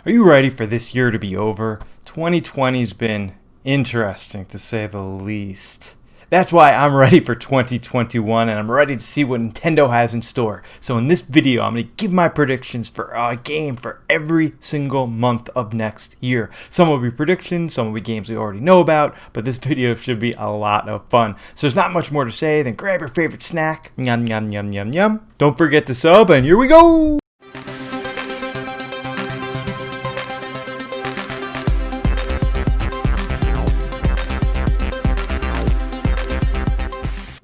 Are you ready for this year to be over? 2020's been interesting to say the least. That's why I'm ready for 2021 and I'm ready to see what Nintendo has in store. So in this video, I'm going to give my predictions for a game for every single month of next year. Some will be predictions, some will be games we already know about, but this video should be a lot of fun. So there's not much more to say than grab your favorite snack, yum yum yum yum yum. Don't forget to sub, and here we go!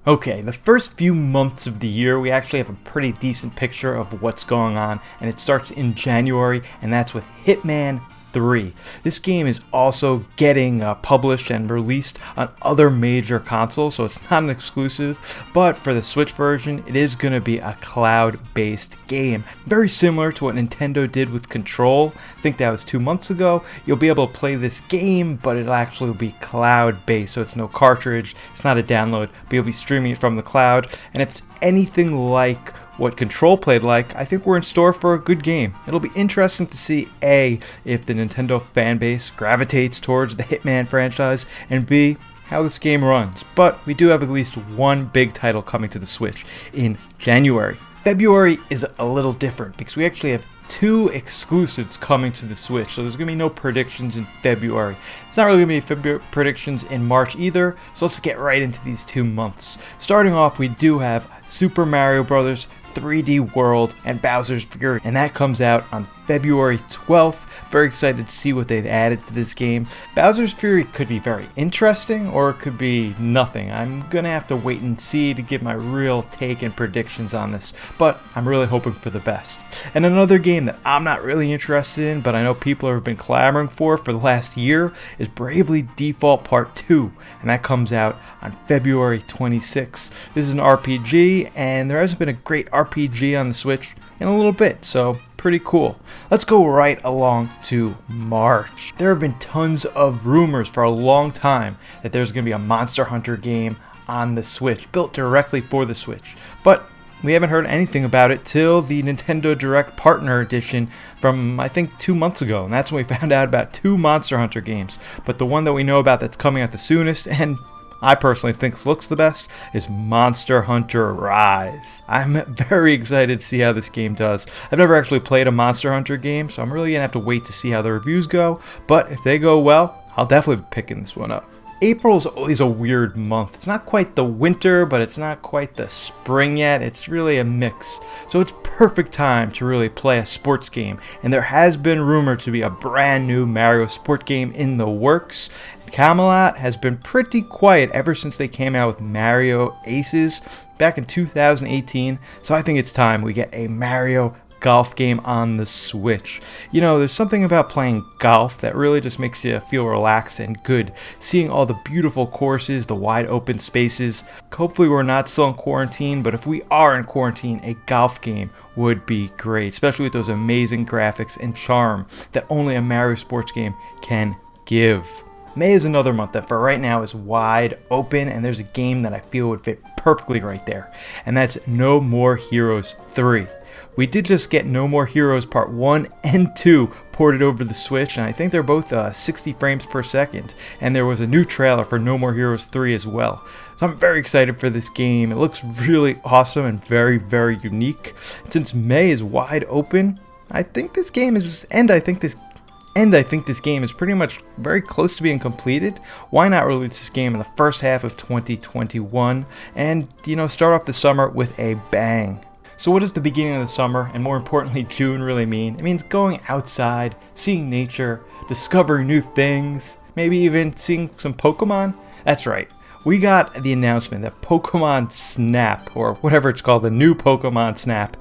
Okay, the first few months of the year, we actually have a pretty decent picture of what's going on, and it starts in January, and that's with Hitman 3. This game is also getting published and released on other major consoles, so it's not an exclusive, but for the Switch version, it is going to be a cloud-based game. Very similar to what Nintendo did with Control. I think that was 2 months ago. You'll be able to play this game, but it'll actually be cloud-based, so it's no cartridge, it's not a download, but you'll be streaming it from the cloud, and if it's anything like what Control played like, I think we're in store for a good game. It'll be interesting to see A, if the Nintendo fanbase gravitates towards the Hitman franchise, and B, how this game runs. But we do have at least one big title coming to the Switch in January. February is a little different because we actually have two exclusives coming to the Switch, so there's going to be no predictions in February. It's not really going to be predictions in March either, so let's get right into these 2 months. Starting off, we do have Super Mario Bros. 3D World and Bowser's Fury, and that comes out on February 12th. Very excited to see what they've added to this game. Bowser's Fury could be very interesting, or it could be nothing. I'm gonna have to wait and see to give my real take and predictions on this, but I'm really hoping for the best. And another game that I'm not really interested in, but I know people have been clamoring for the last year, is Bravely Default Part 2, and that comes out on February 26th. This is an RPG, and there hasn't been a great RPG on the Switch in a little bit, so pretty cool. Let's go right along to March. There have been tons of rumors for a long time that there's going to be a Monster Hunter game on the Switch, built directly for the Switch, but we haven't heard anything about it till the Nintendo Direct Partner Edition from, I think, 2 months ago, and that's when we found out about 2 Monster Hunter games. But the one that we know about that's coming out the soonest, and I personally think looks the best, is Monster Hunter Rise. I'm very excited to see how this game does. I've never actually played a Monster Hunter game, so I'm really going to have to wait to see how the reviews go, but if they go well, I'll definitely be picking this one up. April is always a weird month. It's not quite the winter, but it's not quite the spring yet. It's really a mix. So it's perfect time to really play a sports game. And there has been rumored to be a brand new Mario sport game in the works. Camelot has been pretty quiet ever since they came out with Mario Aces back in 2018. So I think it's time we get a Mario golf game on the Switch. You know, there's something about playing golf that really just makes you feel relaxed and good. Seeing all the beautiful courses, the wide open spaces. Hopefully we're not still in quarantine, but if we are in quarantine, a golf game would be great, especially with those amazing graphics and charm that only a Mario sports game can give. May is another month that for right now is wide open, and there's a game that I feel would fit perfectly right there, and that's No More Heroes 3. We did just get No More Heroes Part 1 and 2 ported over the Switch, and I think they're both 60 frames per second. And there was a new trailer for No More Heroes 3 as well. So I'm very excited for this game. It looks really awesome and very, very unique. Since May is wide open, I think this game is, I think this game is pretty much very close to being completed. Why not release this game in the first half of 2021 and, start off the summer with a bang? So what does the beginning of the summer, and more importantly June, really mean? It means going outside, seeing nature, discovering new things, maybe even seeing some Pokemon. That's right. We got the announcement that Pokemon Snap, or whatever it's called, the new Pokemon Snap,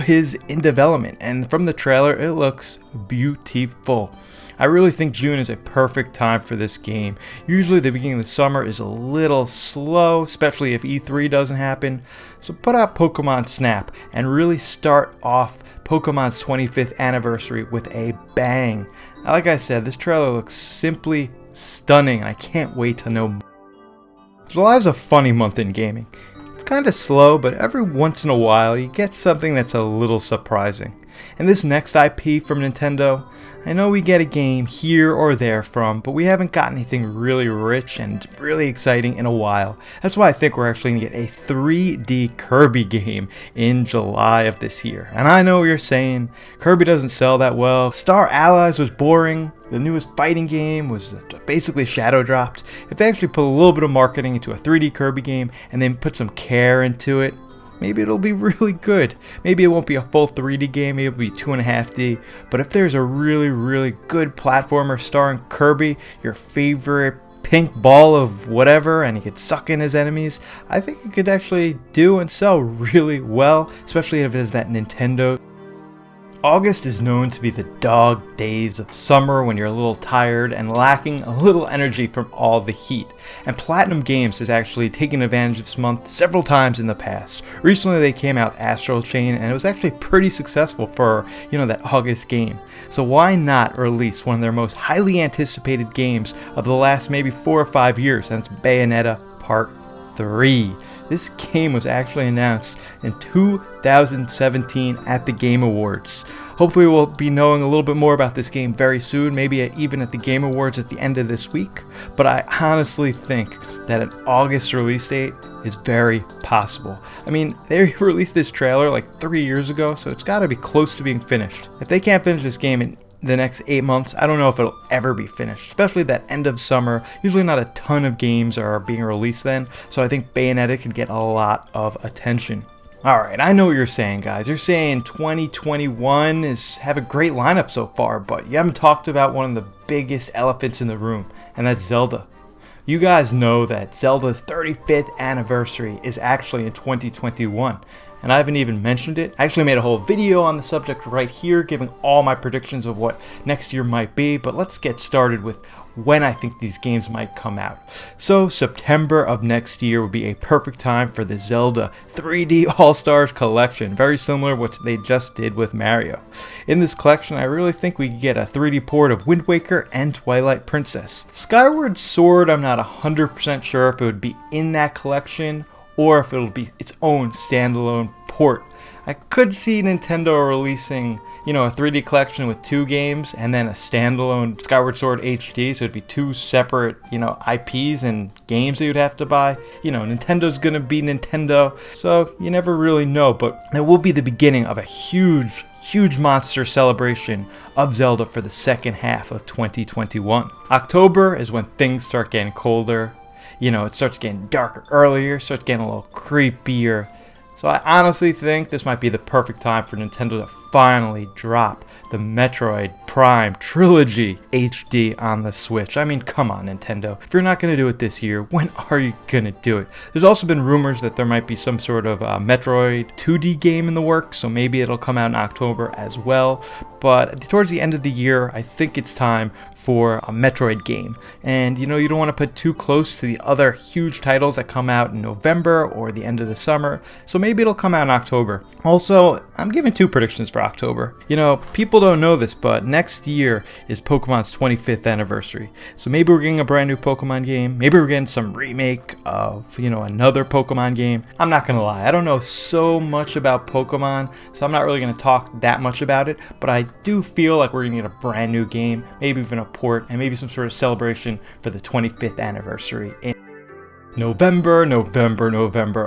is in development. And from the trailer, it looks beautiful. I really think June is a perfect time for this game. Usually the beginning of the summer is a little slow, especially if E3 doesn't happen. So put out Pokemon Snap and really start off Pokemon's 25th anniversary with a bang. Like I said, this trailer looks simply stunning. I can't wait to know more. July is a funny month in gaming. It's kind of slow, but every once in a while you get something that's a little surprising. And this next IP from Nintendo, I know we get a game here or there from, but we haven't got anything really rich and really exciting in a while. That's why I think we're actually going to get a 3D Kirby game in July of this year. And I know what you're saying, Kirby doesn't sell that well. Star Allies was boring. The newest fighting game was basically shadow dropped. If they actually put a little bit of marketing into a 3D Kirby game and then put some care into it, maybe it'll be really good. Maybe it won't be a full 3D game, maybe it'll be 2.5D. But if there's a really good platformer starring Kirby, your favorite pink ball of whatever, and he could suck in his enemies, I think it could actually do and sell really well, especially if it is that Nintendo. August is known to be the dog days of summer when you're a little tired and lacking a little energy from all the heat. And Platinum Games has actually taken advantage of this month several times in the past. Recently they came out Astral Chain and it was actually pretty successful for, that August game. So why not release one of their most highly anticipated games of the last maybe 4 or 5 years, and it's Bayonetta Part 3. This game was actually announced in 2017 at the Game Awards. Hopefully we'll be knowing a little bit more about this game very soon, maybe even at the Game Awards at the end of this week. But I honestly think that an August release date is very possible. I mean, they released this trailer like 3 years ago, so it's got to be close to being finished. If they can't finish this game in the next 8 months, I don't know if it'll ever be finished, especially that end of summer. Usually not a ton of games are being released then, so I think Bayonetta can get a lot of attention. Alright, I know what you're saying, guys. You're saying 2021 have a great lineup so far, but you haven't talked about one of the biggest elephants in the room, and that's Zelda. You guys know that Zelda's 35th anniversary is actually in 2021. And I haven't even mentioned it. I actually made a whole video on the subject right here, giving all my predictions of what next year might be. But let's get started with when I think these games might come out. So September of next year would be a perfect time for the Zelda 3D All-Stars collection, very similar to what they just did with Mario. In this collection, I really think we could get a 3D port of Wind Waker and Twilight Princess. Skyward Sword, I'm not 100% sure if it would be in that collection or if it'll be its own standalone port. I could see Nintendo releasing, a 3D collection with 2 games and then a standalone Skyward Sword HD, so it'd be 2 separate, IPs and games that you'd have to buy. Nintendo's gonna be Nintendo, so you never really know, but it will be the beginning of a huge monster celebration of Zelda for the second half of 2021. October is when things start getting colder. It starts getting darker earlier, starts getting a little creepier. So I honestly think this might be the perfect time for Nintendo to finally drop the Metroid Prime Trilogy HD on the Switch. I mean, come on, Nintendo. If you're not going to do it this year, when are you going to do it? There's also been rumors that there might be some sort of Metroid 2D game in the works, so maybe it'll come out in October as well. But towards the end of the year, I think it's time for a Metroid game. And you don't want to put too close to the other huge titles that come out in November or the end of the summer, so maybe it'll come out in October. Also, I'm giving 2 predictions for October. People don't know this, but next year is Pokemon's 25th anniversary. So maybe we're getting a brand new Pokemon game, maybe we're getting some remake of, another Pokemon game. I'm not gonna lie, I don't know so much about Pokemon, so I'm not really gonna talk that much about it, but I do feel like we're gonna get a brand new game, maybe even a port, and maybe some sort of celebration for the 25th anniversary in November.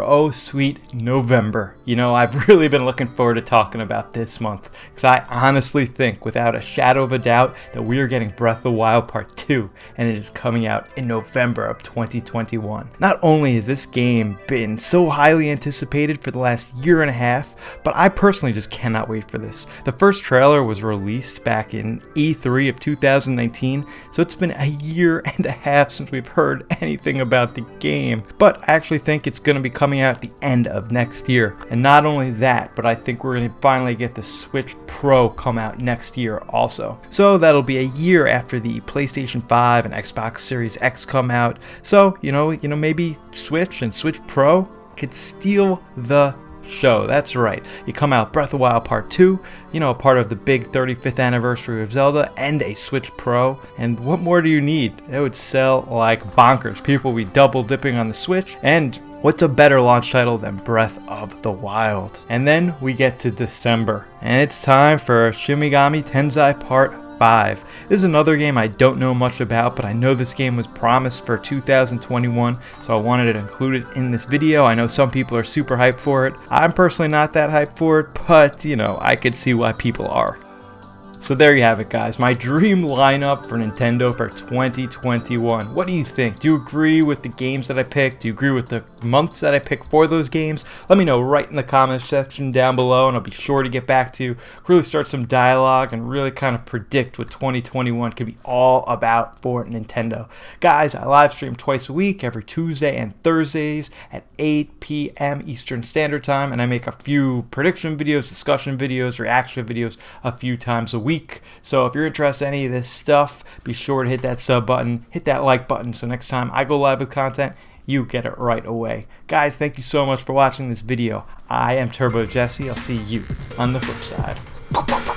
Oh, sweet November. I've really been looking forward to talking about this month, because I honestly think, without a shadow of a doubt, that we are getting Breath of the Wild Part 2, and it is coming out in November of 2021. Not only has this game been so highly anticipated for the last year and a half, but I personally just cannot wait for this. The first trailer was released back in E3 of 2019, so it's been a year and a half since we've heard anything about the game. But I actually think it's going to be coming out at the end of next year. And not only that, but I think we're going to finally get the Switch Pro come out next year also. So that'll be a year after the PlayStation 5 and Xbox Series X come out. So, maybe Switch and Switch Pro could steal the show. That's right. You come out Breath of the Wild Part 2, a part of the big 35th anniversary of Zelda, and a Switch Pro. And what more do you need? It would sell like bonkers. People will be double dipping on the Switch, and What's a better launch title than Breath of the Wild? And then we get to December, and it's time for Shin Megami Tensei Part 5. This is another game I don't know much about, but I know this game was promised for 2021, so I wanted to include it in this video. I know some people are super hyped for it. I'm personally not that hyped for it, but you know, I could see why people are. So there you have it, guys, my dream lineup for Nintendo for 2021. What do you think? Do you agree with the games that I picked? Do you agree with the months that I picked for those games? Let me know right in the comments section down below, and I'll be sure to get back to you, really start some dialogue, and really kind of predict what 2021 could be all about for Nintendo. Guys, I live stream twice a week, every Tuesday and Thursdays at 8 p.m. Eastern Standard Time, and I make a few prediction videos, discussion videos, reaction videos a few times a week. So if you're interested in any of this stuff, be sure to hit that sub button, hit that like button, so next time I go live with content, you get it right away. Guys, thank you so much for watching this video. I am Turbo Jesse. I'll see you on the flip side.